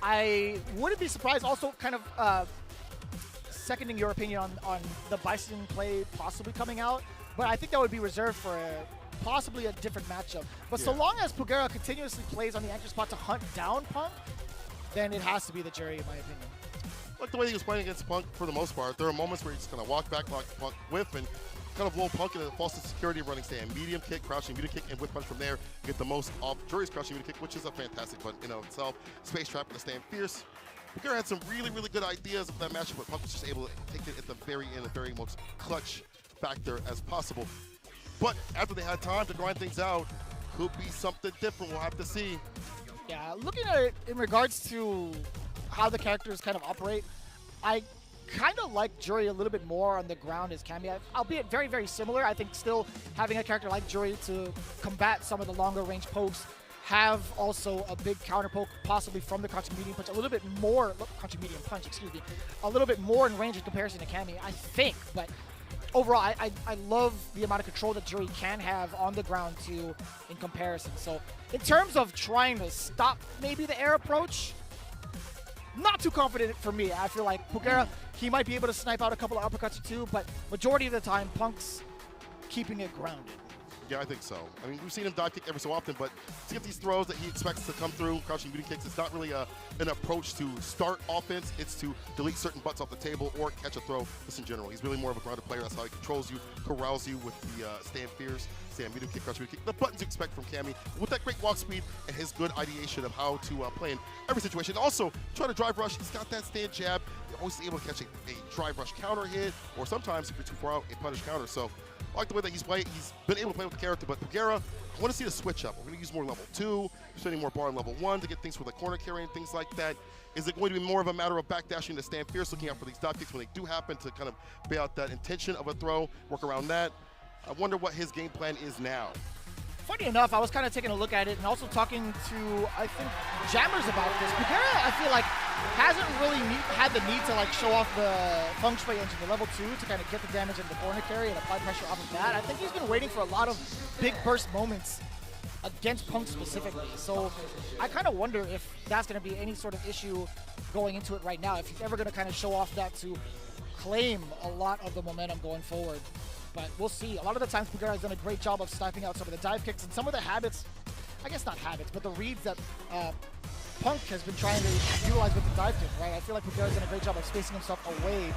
I wouldn't be surprised. Also, kind of seconding your opinion on the Bison play possibly coming out, but I think that would be reserved for possibly a different matchup. But so long as PUGERA continuously plays on the anchor spot to hunt down Punk, then it has to be the jury, in my opinion. Like the way he was playing against Punk for the most part, there are moments where he's just going to walk back, lock Punk, whiff, and kind of lull Punk into false security running stand. Medium kick, crouching medium kick, and whip punch from there. Get the most off Jury's crouching medium kick, which is a fantastic button in and of itself. Space trap and the stand fierce. PUGERA had some really, really good ideas of that matchup, but Punk was just able to take it at the very end, the very most clutch factor as possible. But after they had time to grind things out, could be something different. We'll have to see. Yeah, looking at it in regards to how the characters kind of operate, I kind of like Jury a little bit more on the ground as Cammy, albeit very, very similar. I think still having a character like Jury to combat some of the longer range pokes, have also a big counter poke, possibly from the crouching medium punch, a little bit more, crouching medium punch, excuse me, a little bit more in range in comparison to Cammy, I think. But overall, I love the amount of control that Jury can have on the ground too in comparison. So in terms of trying to stop maybe the air approach, not too confident for me. I feel like PUGERA, he might be able to snipe out a couple of uppercuts or two, but majority of the time, Punk's keeping it grounded. Yeah, I think so. I mean, we've seen him dive kick every so often, but to get these throws that he expects to come through, crouching beauty kicks, it's not really an approach to start offense. It's to delete certain butts off the table or catch a throw just in general. He's really more of a grounded player. That's how he controls you, corrals you with the stand fierce, stand medium kick, crouch medium kick. The buttons you expect from Cammy with that great walk speed and his good ideation of how to play in every situation. Also, trying to drive rush, he's got that stand jab. You're always able to catch a drive rush counter hit, or sometimes if you're too far out, a punish counter. So I like the way that he's played. He's been able to play with the character, but PUGERA, I want to see the switch up. We're going to use more level 2, spending more bar in level 1 to get things for the corner carry and things like that. Is it going to be more of a matter of backdashing to stand fierce, looking out for these dive kicks when they do happen to kind of bail out that intention of a throw, work around that? I wonder what his game plan is now. Funny enough, I was kind of taking a look at it and also talking to, I think, jammers about this. PUGERA, I feel like, hasn't really had the need to like show off the feng shui engine, the level 2, to kind of get the damage in the corner carry and apply pressure off of that. I think he's been waiting for a lot of big burst moments against Punk specifically. So I kind of wonder if that's going to be any sort of issue going into it right now, if he's ever going to kind of show off that to claim a lot of the momentum going forward. But we'll see. A lot of the times PUGERA has done a great job of sniping out some of the dive kicks and some of the habits, I guess not habits, but the reads that Punk has been trying to utilize with the dive kick, right? I feel like PUGERA has done a great job of spacing himself away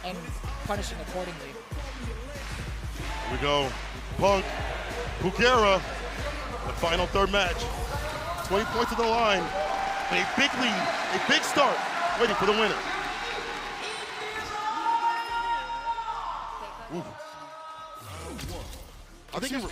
and punishing accordingly. Here we go. Punk, PUGERA, the final third match. 20 points to the line, and a big lead, a big start, waiting for the winner. Ooh. I think in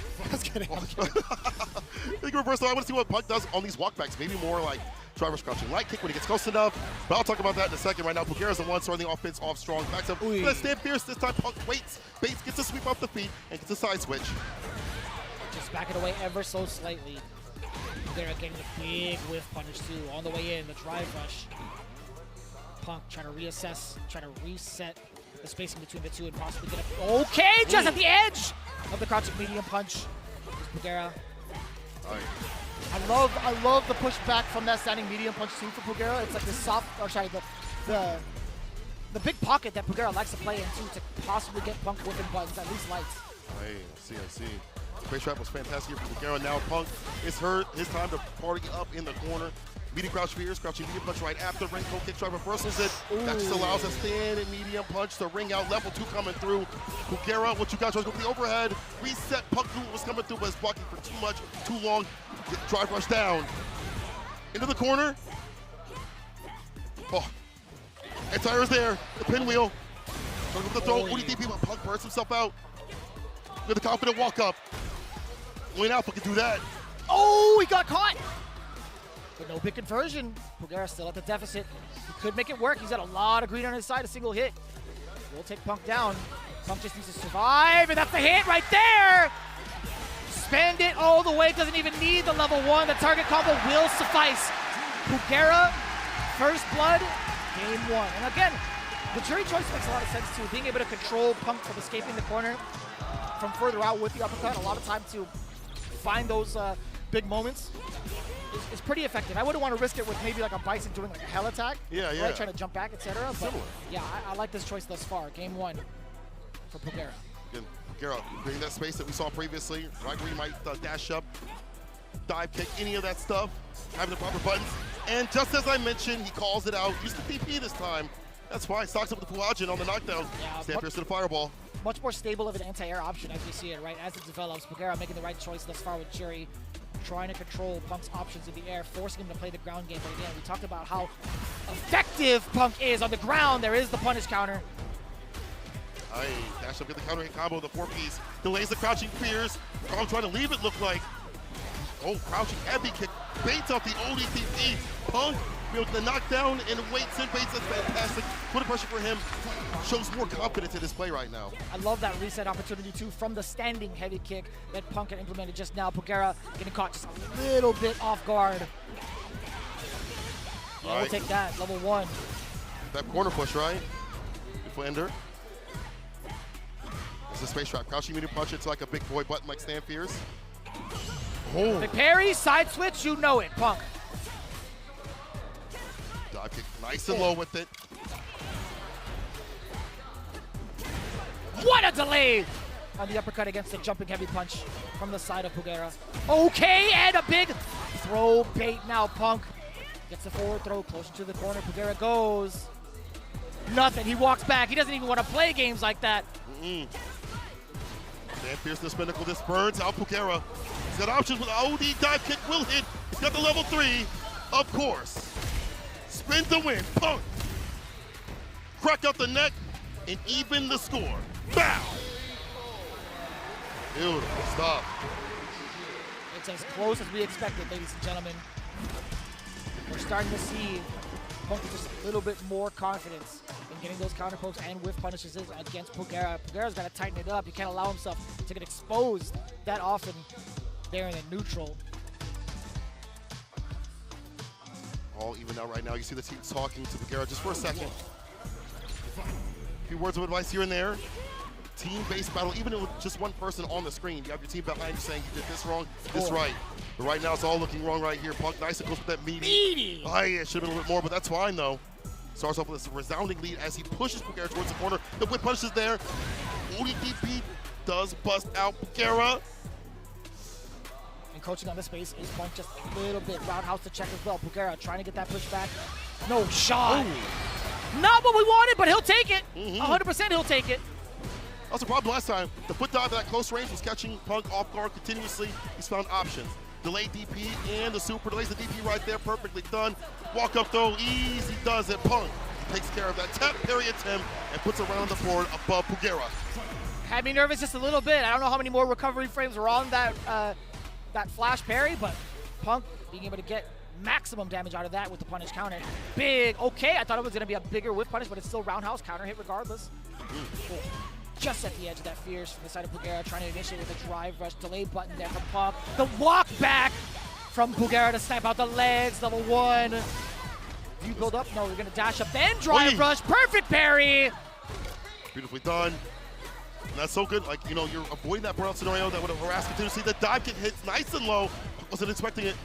reverse though, I want to see what Punk does on these walkbacks. Maybe more like driver's crouching light kick when he gets close enough. But I'll talk about that in a second. Right now, PUGERA's the one starting the offense off strong. Backs up. Let's stand fierce this time. Punk waits, baits, gets a sweep off the feet, and gets a side switch. Just back it away ever so slightly. PUGERA getting a big whiff punish too on the way in. The drive rush. Punk trying to reassess, trying to reset the spacing between the two and possibly get a... Okay, just at the edge of the crouching medium punch. PUGERA. I love the pushback from that standing medium punch too for PUGERA. It's like the soft, or sorry, the big pocket that PUGERA likes to play into to possibly get Punk whipping buttons, at least lights. I see. Space trap was fantastic for PUGERA. Now Punk is hurt. His time to party up in the corner. Medium crouch fierce, crouching medium punch right after ring toe kick drive reversals it. That just allows a stand and medium punch to ring out. Level 2 coming through. PUGERA, what you got? Tries to go for the overhead. Reset. Punk knew what was coming through, but it's blocking for too much, too long. Drive rush down. Into the corner. Oh. Anti-air is there. The pinwheel. Trying to go for the throw. ODDP, but Punk burns himself out. With a confident walk up. Wayne Alpha can do that. Oh, he got caught. But no big conversion. PUGERA still at the deficit. He could make it work. He's got a lot of green on his side. A single hit will take Punk down. Punk just needs to survive, and that's the hit right there. Spend it all the way. Doesn't even need the level 1. The target combo will suffice. PUGERA, first blood, game 1. And again, the jury choice makes a lot of sense too. Being able to control Punk from escaping the corner from further out with the uppercut, a lot of time to find those big moments. is pretty effective. I wouldn't want to risk it with maybe like a Bison doing like a hell attack. Yeah, yeah. Right, trying to jump back, etc. But Similar. yeah, I like this choice thus far. Game 1 for PUGERA. Again, PUGERA creating that space that we saw previously. Right where he might dash up, dive kick, any of that stuff, having the proper buttons. And just as I mentioned, he calls it out. Used the DP this time. That's why. Stocks up with the Puajin on the knockdown. Yeah, Stand pierce to the fireball. Much more stable of an anti-air option as we see it, right? As it develops, PUGERA making the right choice thus far with Jury, trying to control Punk's options in the air, forcing him to play the ground game. But again, we talked about how effective Punk is on the ground. There is the punish counter. Aye, dash up, get the counter hit combo, the 4-piece. Delays the crouching fears. Carl trying to leave it, look like. Oh, crouching heavy kick. Baits off the ODTP. Punk, the knockdown and waits and baits. That's fantastic. Put a pressure for him. Shows more confidence in his play right now. I love that reset opportunity too from the standing heavy kick that Punk had implemented just now. PUGERA getting caught just a little bit off guard. Yeah, we'll take that. Level 1. That corner push, right? Flander. It's a space trap. Crouching medium punch. It's like a big boy button like Stand Fierce. Oh. Big parry, side switch, you know it, Punk. Dive kick nice and low with it. What a delay on the uppercut against the jumping heavy punch from the side of PUGERA. Okay, and a big throw bait now. Punk gets the forward throw closer to the corner. PUGERA goes. Nothing. He walks back. He doesn't even want to play games like that. Stand Fierce the spinnacle. This burns out PUGERA. He's got options with OD dive kick will hit. He's got the level 3, of course. Spin to win. Punk. Crack out the neck and even the score. Bow. Beautiful stop. It's as close as we expected, ladies and gentlemen. We're starting to see Punk with just a little bit more confidence in getting those counter pokes and whiff punishes against PUGERA. PUGERA's got to tighten it up. He can't allow himself to get exposed that often there in the neutral. All even out right now. You see the team talking to PUGERA just for a second. A few words of advice here and there. Team-based battle, even with just one person on the screen. You have your team behind you saying you did this wrong, this right. But right now it's all looking wrong right here. Punk nice and goes with that meaty. Oh yeah, should have been a little bit more, but that's fine though. Starts off with a resounding lead as he pushes PUGERA towards the corner. The whip punch is there. ODTP does bust out PUGERA. Encroaching on the space is Punk just a little bit. Roundhouse to check as well. PUGERA trying to get that push back. No shot. Ooh. Not what we wanted, but he'll take it. 100% he'll take it. That was the problem last time. The foot dive at that close range was catching Punk off guard continuously. He's found options. Delayed DP and the super delays the DP right there. Perfectly done. Walk up throw, easy does it. Punk takes care of that tap parry attempt and puts around the board above PUGERA. Had me nervous just a little bit. I don't know how many more recovery frames were on that that flash parry, but Punk being able to get maximum damage out of that with the punish counter. Big, okay, I thought it was going to be a bigger whiff punish, but it's still roundhouse counter hit regardless. Cool. Just at the edge of that Fierce from the side of PUGERA, trying to initiate with a drive rush, delay button there from Punk. The walk back from PUGERA to snipe out the legs, level 1. Do you build up? No, we're going to dash up, then drive rush, perfect parry. Beautifully done. And that's so good, like, you know, you're avoiding that burnout scenario that would have harassed continuously. The dive kick hits nice and low. Wasn't expecting it.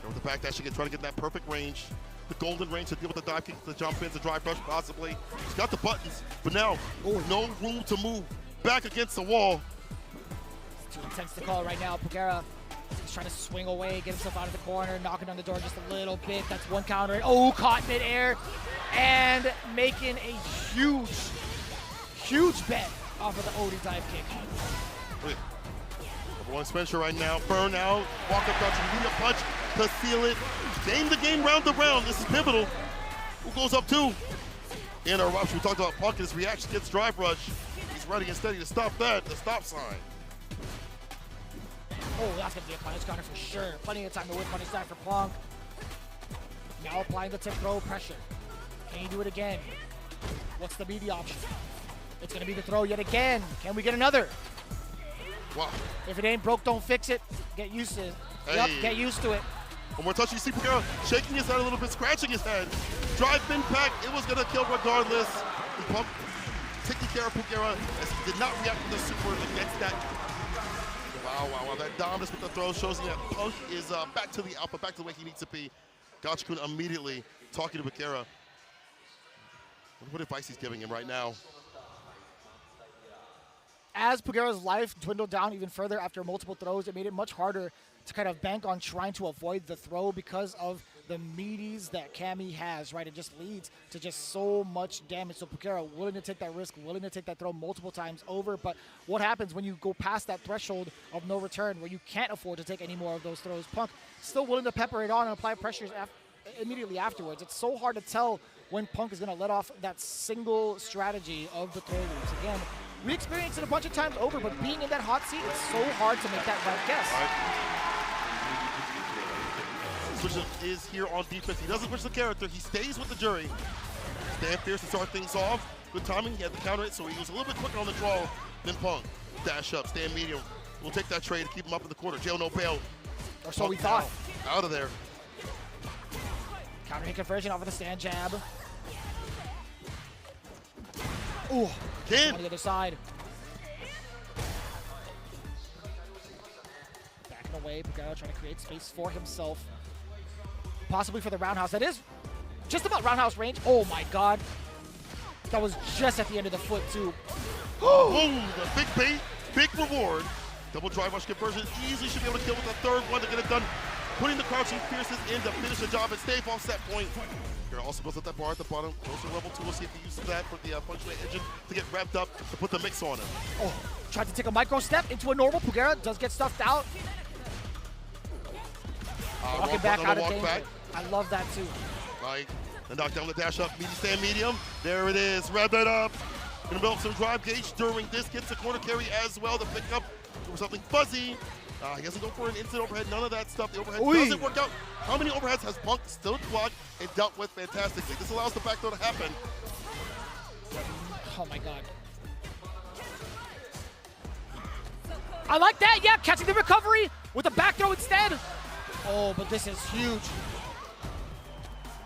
With the back dash again, trying to get that perfect range. The golden range to deal with the dive kick, the jump ins, the drive rush possibly. He's got the buttons, but now no room to move back against the wall. It's too intense to call right now. PUGERA is trying to swing away, get himself out of the corner, knocking on the door just a little bit. That's one counter. Oh, caught midair and making a huge bet off of the OD dive kick. Number 1 Spencer right now. Burn out. Walk up dodge. Need a punch to seal it. Game the game round to round. This is pivotal. Who goes up 2? And our option. We talked about Punk. His reaction gets drive rush. He's ready and steady to stop that. The stop sign. Oh, that's going to be a punish counter for sure. Plenty of time to win punish that for Punk. Now applying the tip throw pressure. Can he do it again? What's the meaty option? It's going to be the throw yet again. Can we get another? Wow. If it ain't broke, don't fix it. Get used to it. Hey. Yep, get used to it. One more touch. You see PUGERA shaking his head a little bit, scratching his head. Drive impact. It was going to kill regardless. Punk taking care of PUGERA as he did not react to the super against that. Wow. That dominance with the throw shows me that Punk is back to the alpha, back to the way he needs to be. CAPCON immediately talking to PUGERA. What advice he's giving him right now. As PUGERA's life dwindled down even further after multiple throws, it made it much harder to kind of bank on trying to avoid the throw because of the meaties that Cammy has, right? It just leads to just so much damage. So PUGERA willing to take that risk, willing to take that throw multiple times over. But what happens when you go past that threshold of no return where you can't afford to take any more of those throws? Punk still willing to pepper it on and apply pressures immediately afterwards. It's so hard to tell when Punk is going to let off that single strategy of the throw loops. Again, we experienced it a bunch of times over, but being in that hot seat, it's so hard to make that right guess. Switch is here on defense. He doesn't switch the character. He stays with the jury. Stand fierce to start things off. Good timing. He had to counter it, so he was a little bit quicker on the draw than Punk. Dash up, stand medium. We'll take that trade to keep him up in the corner. Jail, no bail. Or so we thought. Out of there. Counter hit conversion off of the stand jab. Ooh. Ken. On the other side. Backing away, PUGERA trying to create space for himself. Possibly for the roundhouse. That is just about roundhouse range. Oh my god. That was just at the end of the foot too. Boom, the big bait, big reward. Double drive rush conversion. Easily should be able to kill with the third one to get it done. Putting the crouching fierces in to finish the job and stave off set point. Here also goes at that bar at the bottom. Goes to level 2. We'll see if he uses that for the punchline engine to get wrapped up to put the mix on him. Oh, tried to take a micro step into a normal. PUGERA does get stuffed out. Walking back out of danger. I love that too. Right. The knockdown, the dash up, meaty stand medium. There it is. Wrap that up. Gonna build some drive gauge during this. Gets a corner carry as well to pick up for something fuzzy. He doesn't go for an instant overhead, none of that stuff. The overhead doesn't work out. How many overheads has Punk still blocked and dealt with fantastically? This allows the back throw to happen. Oh my god. I like that, yeah, catching the recovery with the back throw instead. Oh, but this is huge.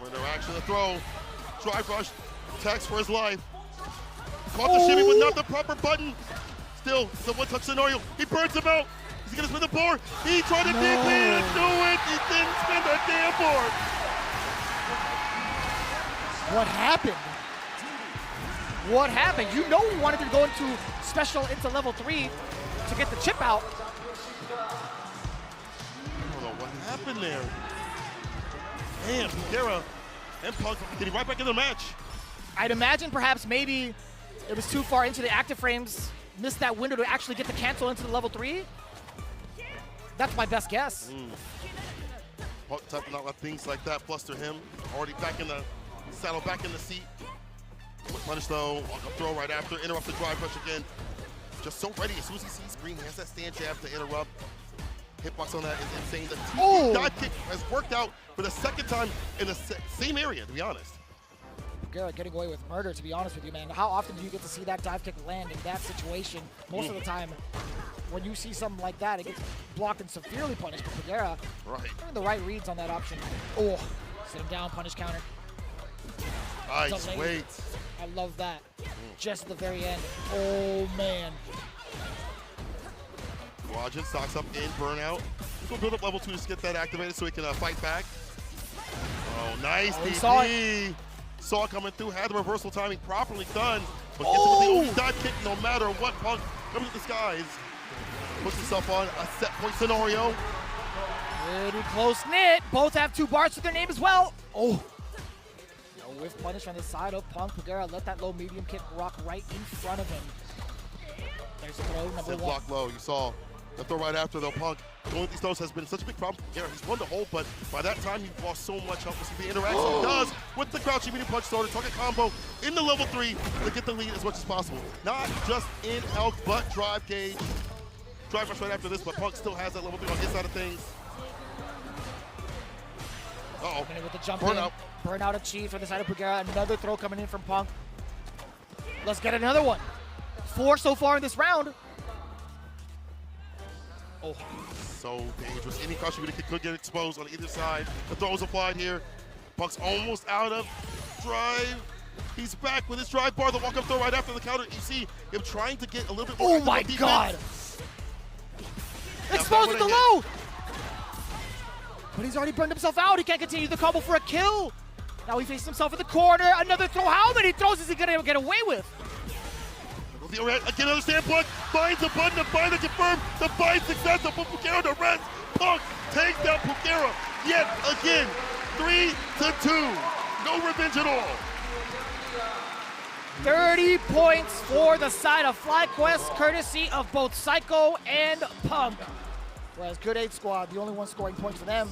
Winner action, the throw. Drive rush, attacks for his life. Caught the shimmy with not the proper button. Still, it's a one-touch scenario. He burns him out. He's gonna spin the board. He tried to DP to do it. He didn't spin the damn board. What happened? What happened? You know we wanted to go into special into level 3 to get the chip out. I don't know what happened there. Man, PUGERA and Punk getting right back in the match. I'd imagine perhaps maybe it was too far into the active frames, missed that window to actually get the cancel into the level 3. That's my best guess. Punk tough to not let things like that fluster him. Already back in the saddle, back in the seat. Punish though, walk up throw right after, interrupt the drive push again. Just so ready as soon as he sees green, he has that stand jab to interrupt. Hitbox on that is insane. The dive kick has worked out for the second time in the same area, to be honest. PUGERA getting away with murder, to be honest with you, man. How often do you get to see that dive kick land in that situation? Most of the time, when you see something like that, it gets blocked and severely punished. But PUGERA, doing the right reads on that option. Oh, sit him down, punish counter. Nice, wait. I love that. Just at the very end. Oh, man. Wajin stocks up in burnout. He's gonna build up level 2 to get that activated so he can fight back. Oh, nice DP. Saw it coming through, had the reversal timing properly done, but gets it with the dive kick no matter what. Punk comes to the skies. Puts himself on a set point scenario. Pretty close knit. Both have 2 bars to their name as well. Oh. No whiff punish on the side of Punk. PUGERA let that low medium kick rock right in front of him. There's a throw, number 1. Block low, you saw. The throw right after though, Punk. Going with these throws has been such a big problem for PUGERA. He's won the hold, but by that time he's lost so much help. We'll see the interaction he does with the crouching medium punch starter. Target combo in the level 3 to get the lead as much as possible. Not just in health, but drive gauge. Drive rush right after this, but Punk still has that level 3 on his side of things. Uh-oh. With the jump Burnout. Burnout achieved for the side of PUGERA. Another throw coming in from Punk. Let's get another one. 4 so far in this round. Oh. So dangerous. Any crouching medium kick could get exposed on either side. The throw is applied here. Punk's almost out of drive. He's back with his drive bar. The walk-up throw right after the counter. You see him trying to get a little bit more. Oh my God. Exposed at the low! But he's already burned himself out. He can't continue the combo for a kill. Now he faces himself in the corner. Another throw. How many throws is he going to get away with? Again, another standpoint. Finds a button to find the confirm. The find successful for PUGERA to rest. Punk takes down PUGERA yet again. 3-2. No revenge at all. 30 points for the side of FlyQuest, courtesy of both Psycho and Punk. Whereas Good 8 Squad, the only one scoring points for them,